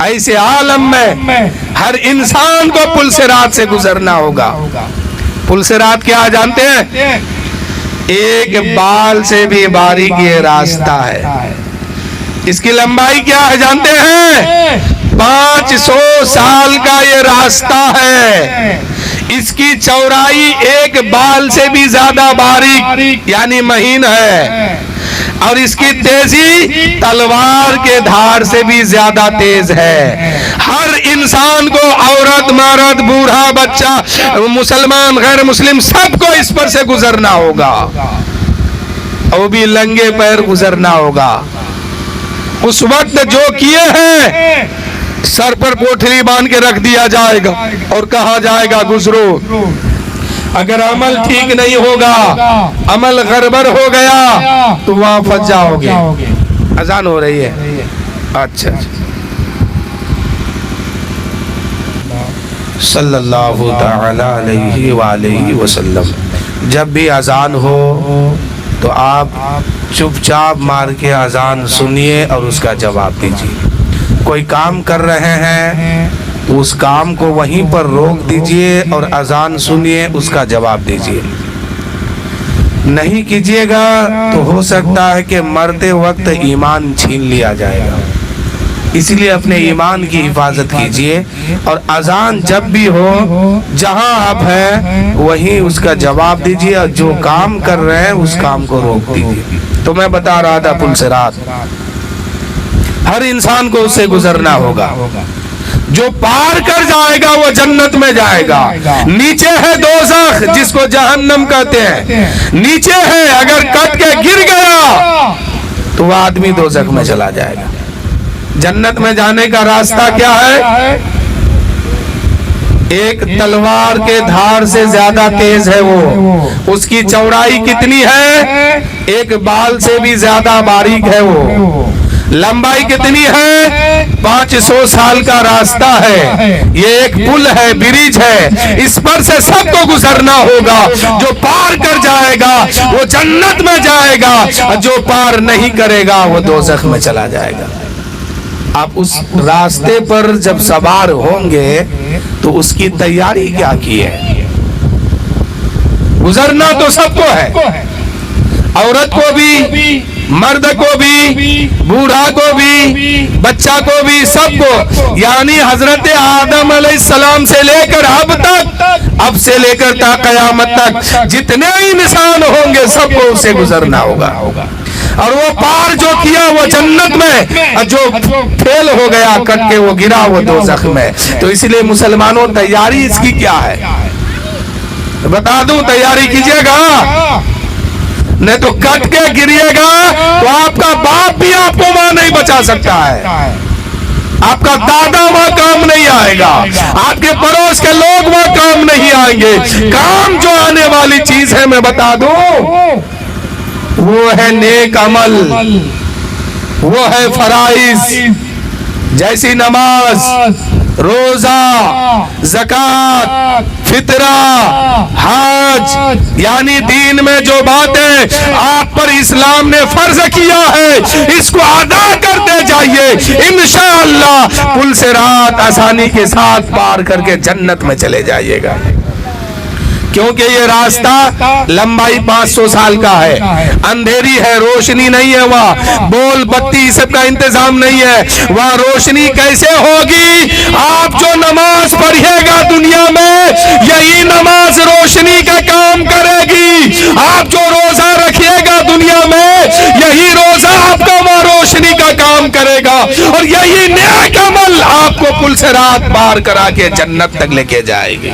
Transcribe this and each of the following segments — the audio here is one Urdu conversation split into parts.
ایسے عالم میں ہر انسان کو پل صراط سے گزرنا ہوگا. پل صراط کیا جانتے ہیں؟ ایک بال سے بھی باریک یہ راستہ ہے. اس کی لمبائی کیا ہے جانتے ہیں؟ 500 سال کا یہ راستہ ہے. اس کی چوڑائی ایک بال سے بھی زیادہ باریک یعنی مہین ہے. اور اس کی تیزی تلوار کے دھار سے بھی زیادہ تیز ہے. ہر انسان کو، عورت مرد بوڑھا بچہ مسلمان غیر مسلم، سب کو اس پر سے گزرنا ہوگا. وہ بھی لنگے پیر گزرنا ہوگا. اس وقت جو کیے ہیں سر پر کوٹھلی باندھ کے رکھ دیا جائے گا اور کہا جائے گا گزرو. اگر عمل ٹھیک نہیں ہوگا، عمل گڑبڑ ہو گیا تو وہاں پھنس جاؤ گے. اذان ہو رہی ہے. اچھا. صلی اللہ تعالی علیہ وآلہ وسلم. جب بھی اذان ہو تو آپ چپ چاپ مار کے اذان سنیے اور اس کا جواب دیجیے. کوئی کام کر رہے ہیں تو اس کام کو وہیں پر روک دیجئے اور اذان سنیے، اس کا جواب دیجئے. نہیں کیجئے گا تو ہو سکتا ہے کہ مرتے وقت ایمان چھین لیا جائے گا. اس لیے اپنے ایمان کی حفاظت کیجئے اور اذان جب بھی ہو جہاں آپ ہیں وہیں اس کا جواب دیجئے اور جو کام کر رہے ہیں اس کام کو روک دیجئے. تو میں بتا رہا تھا پل صراط ہر انسان کو اس سے گزرنا ہوگا. جو پار کر جائے گا وہ جنت میں جائے گا. نیچے ہے دوزخ جس کو جہنم کہتے ہیں. نیچے ہے، اگر کٹ کے گر گیا تو وہ آدمی دوزخ میں چلا جائے گا. جنت میں جانے کا راستہ کیا ہے؟ ایک تلوار کے دھار سے زیادہ تیز ہے وہ. اس کی چوڑائی کتنی ہے؟ ایک بال سے بھی زیادہ باریک ہے وہ. لمبائی کتنی ہے؟ 500 سال کا راستہ ہے. یہ ایک پل ہے، برج ہے. اس پر سے سب کو گزرنا ہوگا. جو پار کر جائے گا وہ جنت میں جائے گا، جو پار نہیں کرے گا وہ دوزخ میں چلا جائے گا. آپ اس راستے پر جب سوار ہوں گے تو اس کی تیاری کیا کی ہے؟ گزرنا تو سب کو ہے، عورت کو بھی، مرد کو بھی، بوڑھا کو بھی، بچہ کو بھی، سب کو. یعنی حضرت آدم علیہ السلام سے لے کر اب سے لے کر تا قیامت تک جتنے انسان ہوں گے سب کو اسے گزرنا ہوگا. اور وہ پار جو کیا وہ جنت میں، جو فیل ہو گیا کٹ کے وہ گرا وہ دوزخ میں. تو اس لیے مسلمانوں تیاری اس کی کیا ہے؟ بتا دوں، تیاری کیجئے گا. نہیں تو کٹ کے گریے گا تو آپ کا باپ بھی آپ کو وہاں نہیں بچا سکتا ہے. آپ کا دادا وہاں کام نہیں آئے گا. آپ کے پڑوس کے لوگ وہاں کام نہیں آئیں گے. کام جو آنے والی چیز ہے میں بتا دوں، وہ ہے نیک عمل، وہ ہے فرائض جیسی نماز، روزہ، زکوٰۃ، فطرہ، حج. یعنی دین میں جو باتیں آپ پر اسلام نے فرض کیا ہے اس کو ادا کرتے جائیے. انشاءاللہ پل صراط آسانی کے ساتھ پار کر کے جنت میں چلے جائیے گا. کیونکہ یہ راستہ لمبائی 500 سال کا ہے. اندھیری ہے، روشنی نہیں ہے. وہاں بول بتی سب کا انتظام نہیں ہے. وہاں روشنی کیسے ہوگی؟ آپ جو نماز پڑھیے گا دنیا میں یہی نماز روشنی کا کام کرے گی. آپ جو روزہ رکھیے گا دنیا میں یہی روزہ آپ کا وہاں روشنی کا کام کرے گا. اور یہی نیک عمل آپ کو پل صراط پار کرا کے جنت تک لے کے جائے گی.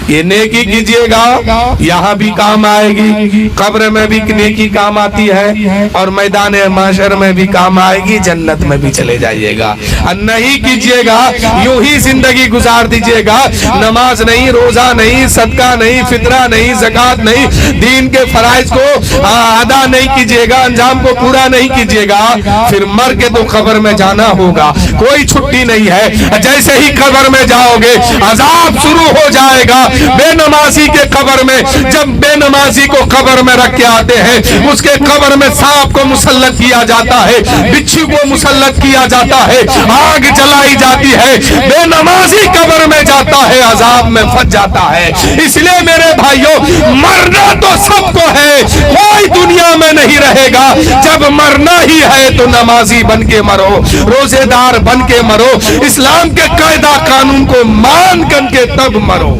یہ نیکی کیجئے گا، یہاں بھی کام آئے گی، قبر میں بھی نیکی کام آتی ہے اور میدان محشر میں بھی کام آئے گی، جنت میں بھی چلے جائیے گا. اور نہیں کیجئے گا، یوں ہی زندگی گزار دیجئے گا، نماز نہیں، روزہ نہیں، صدقہ نہیں، فطرہ نہیں، زکوٰۃ نہیں، دین کے فرائض کو ادا نہیں کیجئے گا، انجام کو پورا نہیں کیجئے گا، پھر مر کے تو قبر میں جانا ہوگا. کوئی چھٹی نہیں ہے. جیسے ہی قبر میں جاؤ گے عذاب شروع ہو جائے گا. بے نمازی کے قبر میں جب بے نمازی کو قبر میں رکھ کے آتے ہیں اس کے قبر میں سانپ کو مسلط کیا جاتا ہے, بچھو کو مسلط کیا جاتا ہے, آگ جلائی جاتی ہے, بے نمازی قبر میں جاتا ہے عذاب میں پھنس جاتا ہے. اس لیے میرے بھائیوں مرنا تو سب کو ہے, کوئی دنیا میں نہیں رہے گا. جب مرنا ہی ہے تو نمازی بن کے مرو, روزے دار بن کے مرو, اسلام کے قاعدہ قانون کو مان کر کے تب مرو,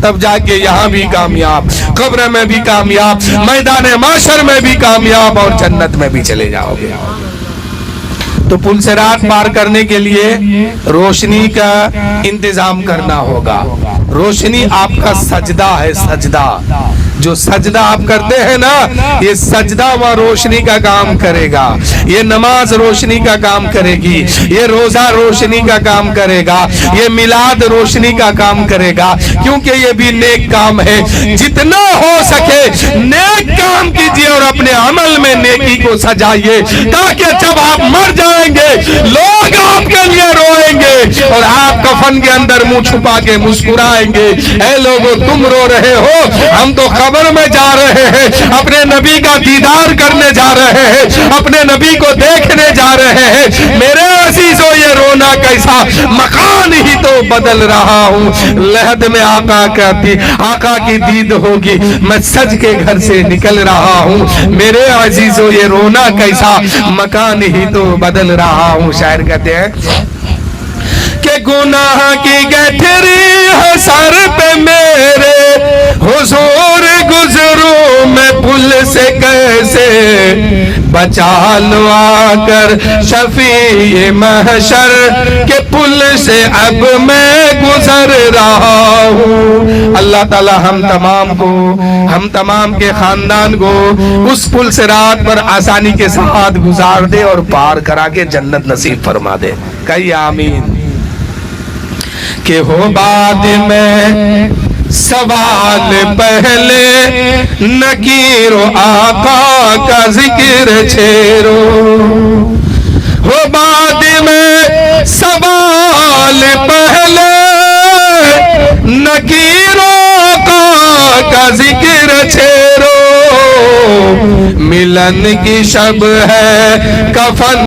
تب جا کے یہاں بھی کامیاب, قبر میں بھی کامیاب, میدان معاشر میں بھی کامیاب اور جنت میں بھی چلے جاؤ گے. تو پل صراط پار کرنے کے لیے روشنی کا انتظام کرنا ہوگا. روشنی آپ کا سجدہ ہے, سجدہ جو سجدہ آپ کرتے ہیں نا, یہ سجدہ و روشنی کا کام کرے گا, یہ نماز روشنی کا کام کرے گی, یہ روزہ روشنی کا کام کرے گا, یہ میلاد روشنی کا کام کرے گا, کیونکہ یہ بھی نیک کام ہے. جتنا ہو سکے نیک کام کیجیے اور اپنے عمل میں نیکی کو سجائیے, تاکہ جب آپ مر جائیں گے لوگ آپ کے لیے روئیں گے اور آپ کفن کے اندر منہ چھپا کے مسکرائیں گے, اے لوگو تم رو رہے ہو, ہم تو قبر میں جا رہے ہیں, اپنے نبی کا دیدار کرنے جا رہے ہیں, اپنے نبی کو دیکھنے جا رہے ہیں. میرے عزیزو یہ رونا کیسا, مکان ہی تو بدل رہا ہوں, لحد میں آقا کی دید ہوگی, میں سج کے گھر سے نکل رہا ہوں. میرے عزیزو یہ رونا کیسا, مکان ہی تو بدل رہا ہوں. شاعر کہتے ہیں کہ گناہ کی گٹھری ہے سر پہ میرے, حضور گزروں میں پل سے کیسے, بچا لو آ کر شفیع محشر کے پل سے اب میں گزر رہا ہوں. اللہ تعالی ہم تمام کے خاندان کو اس پل صراط پر آسانی کے ساتھ گزار دے اور پار کرا کے جنت نصیب فرما دے. کہیے آمین. کہ ہو بعد میں سوال پہلے, نکیر و آقا کا ذکر چھیرو. ہو بعد میں سوال پہلے, نکیر و آقا کا ذکر چھیرو. ملن کی شب ہے کفن